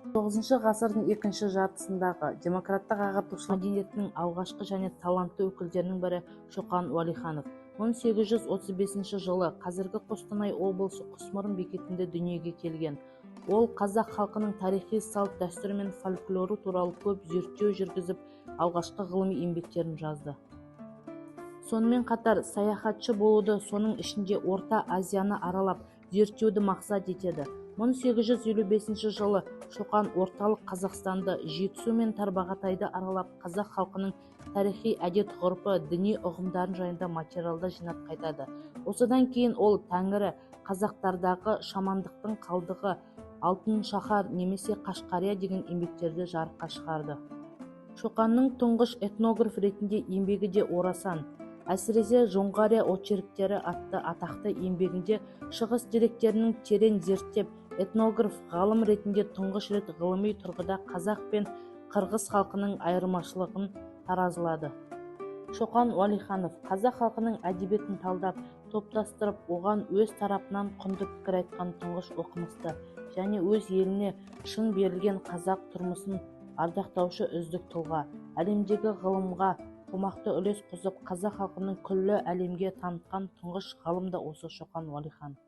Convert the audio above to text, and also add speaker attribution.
Speaker 1: XIX ғасырдың екінші жартысындағы демократтық ағартушылық мәдениеттің алғашқы және талантты өкілдерінің бірі Шоқан Уәлиханов 1835 жылы қазіргі Қостанай облысы Құсмұрын бекетінде дүниеге келген. Ол қазақ халқының тарихи салт дәстүрі мен фольклоры туралы көп зерттеу жүргізіп, алғашқы ғылыми еңбектерін жазды. Сонымен қатар саяхатшы болуды, соның ішінде Орта Азияны аралап зерттеуді мақсат етеді. 1855 жылы Шоқан орталық Қазақстанды, Жетісу мен Тарбағатайды аралап, қазақ халқының тарихи әдет-ғұрпы, діни ұғымдарын жайында материалдар жинап қайтады. Осыдан кейін ол Тәңірі, қазақтардағы шамандықтың қалдығы, Алтын шаһар немесе Қашқария деген еңбектерді жарыққа шығарды. Шоқанның тұңғыш этнограф ретінде еңбегі де орасан. Әсіресе Жоңғария очерктері атты атақты еңбегінде шығыс деректерінің терең зерттеп, этнограф ғалым ретінде тұңғыш рет ғылыми тұрғыда қазақ пен қырғыз халқының айырмашылығын таразылады. Шоқан Уәлиханов қазақ халқының әдебиетін талдап, топтастырып, оған өз тарапынан құнды пікір айтқан тұңғыш оқымысты және өз еліне шын берілген қазақ тұрмысын ардақтаушы үздік тұлға. Әлемдегі ғылымға қомақты үлес қосып, қазақ халқының күллі әлемге танытқан тұңғыш ғалым да осы Шоқан Уәлиханов.